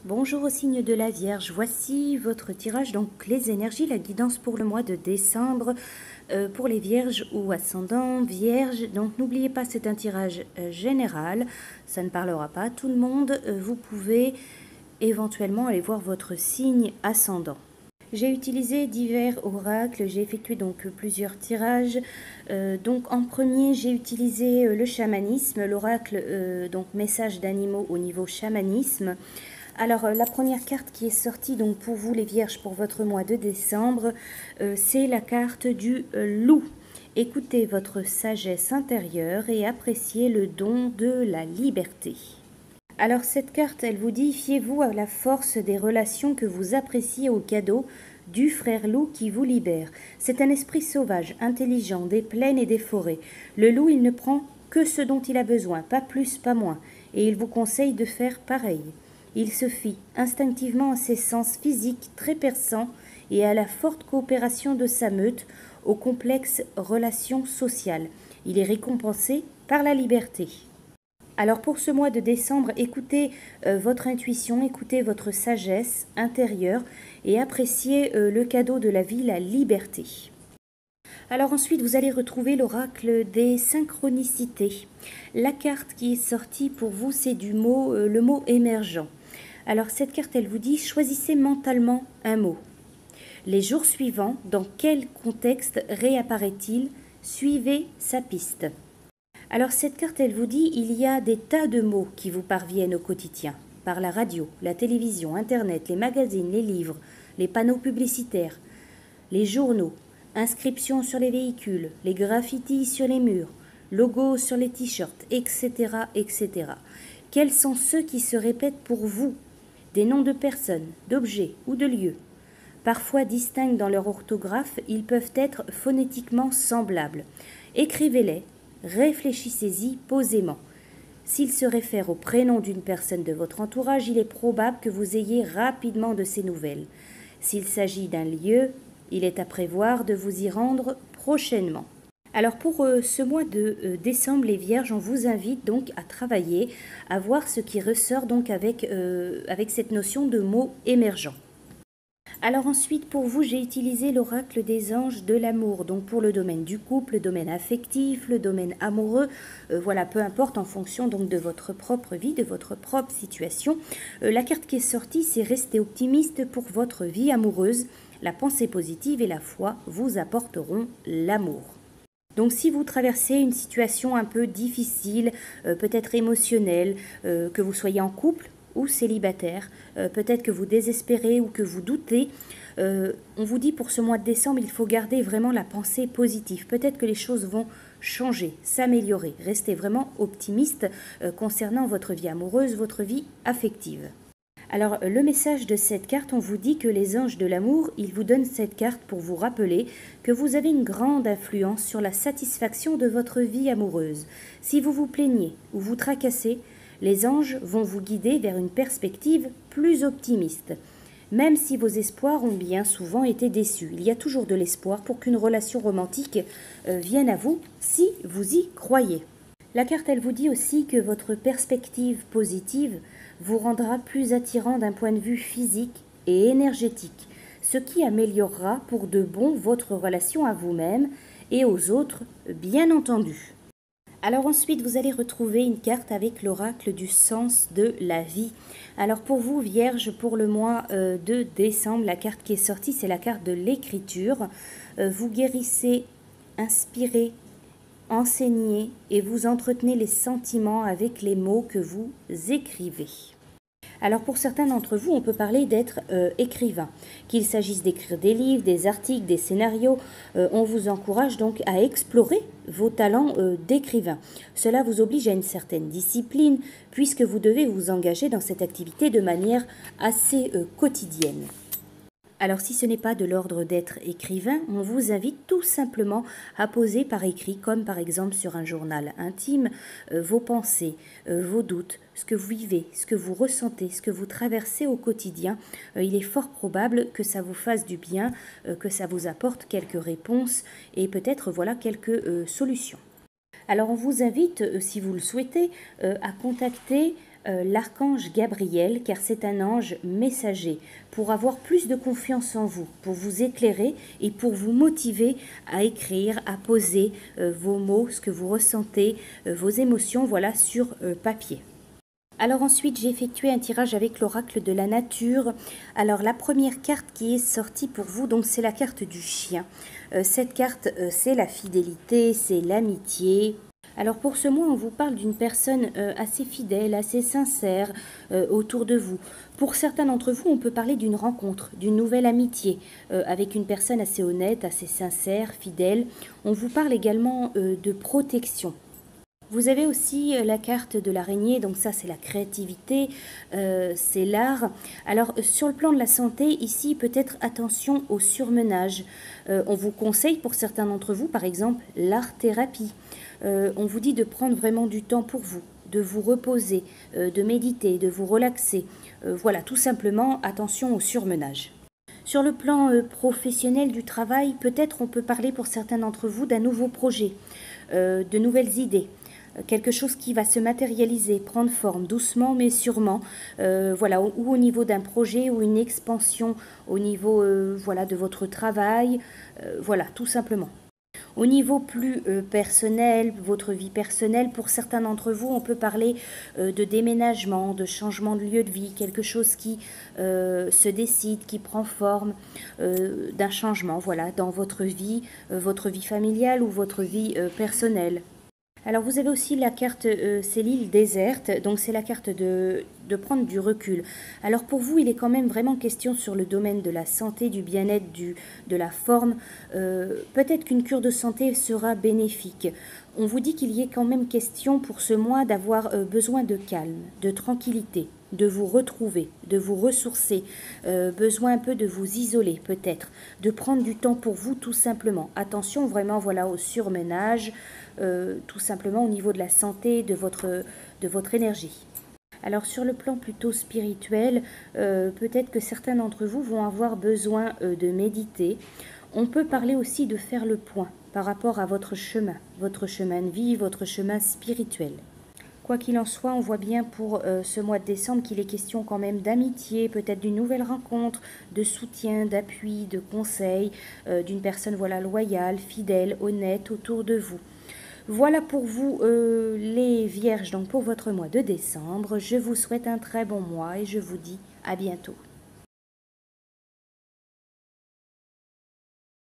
Bonjour au signe de la Vierge, voici votre tirage, donc les énergies, la guidance pour le mois de décembre pour les Vierges ou ascendants Vierges. Donc n'oubliez pas, c'est un tirage général, ça ne parlera pas à tout le monde, vous pouvez éventuellement aller voir votre signe ascendant. J'ai utilisé divers oracles, j'ai effectué donc plusieurs tirages. Donc en premier, j'ai utilisé le chamanisme, l'oracle donc message d'animaux au niveau chamanisme. Alors la première carte qui est sortie donc pour vous les Vierges pour votre mois de décembre, c'est la carte du loup. Écoutez votre sagesse intérieure et appréciez le don de la liberté. Alors cette carte, elle vous dit, fiez-vous à la force des relations que vous appréciez au cadeau du frère loup qui vous libère. C'est un esprit sauvage, intelligent, des plaines et des forêts. Le loup, il ne prend que ce dont il a besoin, pas plus, pas moins, et il vous conseille de faire pareil. Il se fie instinctivement à ses sens physiques très perçants et à la forte coopération de sa meute, aux complexes relations sociales. Il est récompensé par la liberté. Alors pour ce mois de décembre, écoutez votre intuition, écoutez votre sagesse intérieure et appréciez le cadeau de la vie, la liberté. Alors ensuite, vous allez retrouver l'oracle des synchronicités. La carte qui est sortie pour vous, c'est le mot émergent. Alors cette carte, elle vous dit, choisissez mentalement un mot. Les jours suivants, dans quel contexte réapparaît-il? Suivez sa piste. Alors cette carte, elle vous dit, il y a des tas de mots qui vous parviennent au quotidien, par la radio, la télévision, Internet, les magazines, les livres, les panneaux publicitaires, les journaux, inscriptions sur les véhicules, les graffitis sur les murs, logos sur les t-shirts, etc., etc. Quels sont ceux qui se répètent pour vous? Des noms de personnes, d'objets ou de lieux. Parfois distincts dans leur orthographe, ils peuvent être phonétiquement semblables. Écrivez-les, réfléchissez-y posément. S'ils se réfèrent au prénom d'une personne de votre entourage, il est probable que vous ayez rapidement de ces nouvelles. S'il s'agit d'un lieu, il est à prévoir de vous y rendre prochainement. Alors pour ce mois de décembre, les Vierges, on vous invite donc à travailler, à voir ce qui ressort donc avec cette notion de mot émergent. Alors ensuite, pour vous, j'ai utilisé l'oracle des anges de l'amour, donc pour le domaine du couple, le domaine affectif, le domaine amoureux, voilà, peu importe en fonction donc de votre propre vie, de votre propre situation. La carte qui est sortie, c'est rester optimiste pour votre vie amoureuse. La pensée positive et la foi vous apporteront l'amour. Donc si vous traversez une situation un peu difficile, peut-être émotionnelle, que vous soyez en couple ou célibataire, peut-être que vous désespérez ou que vous doutez, on vous dit pour ce mois de décembre, il faut garder vraiment la pensée positive. Peut-être que les choses vont changer, s'améliorer. Restez vraiment optimiste concernant votre vie amoureuse, votre vie affective. Alors, le message de cette carte, on vous dit que les anges de l'amour, ils vous donnent cette carte pour vous rappeler que vous avez une grande influence sur la satisfaction de votre vie amoureuse. Si vous vous plaignez ou vous tracassez, les anges vont vous guider vers une perspective plus optimiste. Même si vos espoirs ont bien souvent été déçus, il y a toujours de l'espoir pour qu'une relation romantique vienne à vous si vous y croyez. La carte, elle vous dit aussi que votre perspective positive vous rendra plus attirant d'un point de vue physique et énergétique, ce qui améliorera pour de bon votre relation à vous-même et aux autres, bien entendu. Alors ensuite, vous allez retrouver une carte avec l'oracle du sens de la vie. Alors pour vous, Vierge, pour le mois de décembre, la carte qui est sortie, c'est la carte de l'écriture. Vous guérissez, inspirez, enseignez et vous entretenez les sentiments avec les mots que vous écrivez. Alors pour certains d'entre vous, on peut parler d'être écrivain. Qu'il s'agisse d'écrire des livres, des articles, des scénarios, on vous encourage donc à explorer vos talents d'écrivain. Cela vous oblige à une certaine discipline puisque vous devez vous engager dans cette activité de manière assez quotidienne. Alors si ce n'est pas de l'ordre d'être écrivain, on vous invite tout simplement à poser par écrit, comme par exemple sur un journal intime, vos pensées, vos doutes, ce que vous vivez, ce que vous ressentez, ce que vous traversez au quotidien. Il est fort probable que ça vous fasse du bien, que ça vous apporte quelques réponses et peut-être voilà quelques solutions. Alors on vous invite, si vous le souhaitez, à contacter l'archange Gabriel, car c'est un ange messager, pour avoir plus de confiance en vous, pour vous éclairer et pour vous motiver à écrire, à poser vos mots, ce que vous ressentez, vos émotions, voilà, sur papier. Alors ensuite, j'ai effectué un tirage avec l'oracle de la nature. Alors la première carte qui est sortie pour vous, donc c'est la carte du chien. Cette carte, c'est la fidélité, c'est l'amitié. Alors pour ce mois, on vous parle d'une personne assez fidèle, assez sincère autour de vous. Pour certains d'entre vous, on peut parler d'une rencontre, d'une nouvelle amitié avec une personne assez honnête, assez sincère, fidèle. On vous parle également de protection. Vous avez aussi la carte de l'araignée, donc ça c'est la créativité, c'est l'art. Alors sur le plan de la santé, ici peut-être attention au surmenage. On vous conseille pour certains d'entre vous, par exemple, l'art-thérapie. On vous dit de prendre vraiment du temps pour vous, de vous reposer, de méditer, de vous relaxer. Voilà, tout simplement, attention au surmenage. Sur le plan professionnel du travail, peut-être on peut parler pour certains d'entre vous d'un nouveau projet, de nouvelles idées. Quelque chose qui va se matérialiser, prendre forme doucement mais sûrement, voilà, ou au niveau d'un projet ou une expansion au niveau voilà, de votre travail, voilà, tout simplement. Au niveau plus personnel, votre vie personnelle, pour certains d'entre vous, on peut parler de déménagement, de changement de lieu de vie, quelque chose qui se décide, qui prend forme, d'un changement, voilà, dans votre vie familiale ou votre vie personnelle. Alors vous avez aussi la carte, c'est l'île déserte, donc c'est la carte de prendre du recul. Alors pour vous, il est quand même vraiment question sur le domaine de la santé, du bien-être, de la forme. Peut-être qu'une cure de santé sera bénéfique. On vous dit qu'il y est quand même question pour ce mois d'avoir besoin de calme, de tranquillité, de vous retrouver, de vous ressourcer, besoin un peu de vous isoler peut-être, de prendre du temps pour vous tout simplement. Attention vraiment voilà au surménage, tout simplement au niveau de la santé, de votre énergie. Alors sur le plan plutôt spirituel, peut-être que certains d'entre vous vont avoir besoin de méditer. On peut parler aussi de faire le point par rapport à votre chemin de vie, votre chemin spirituel. Quoi qu'il en soit, on voit bien pour ce mois de décembre qu'il est question quand même d'amitié, peut-être d'une nouvelle rencontre, de soutien, d'appui, de conseil, d'une personne voilà loyale, fidèle, honnête autour de vous. Voilà pour vous les vierges, donc pour votre mois de décembre. Je vous souhaite un très bon mois et je vous dis à bientôt.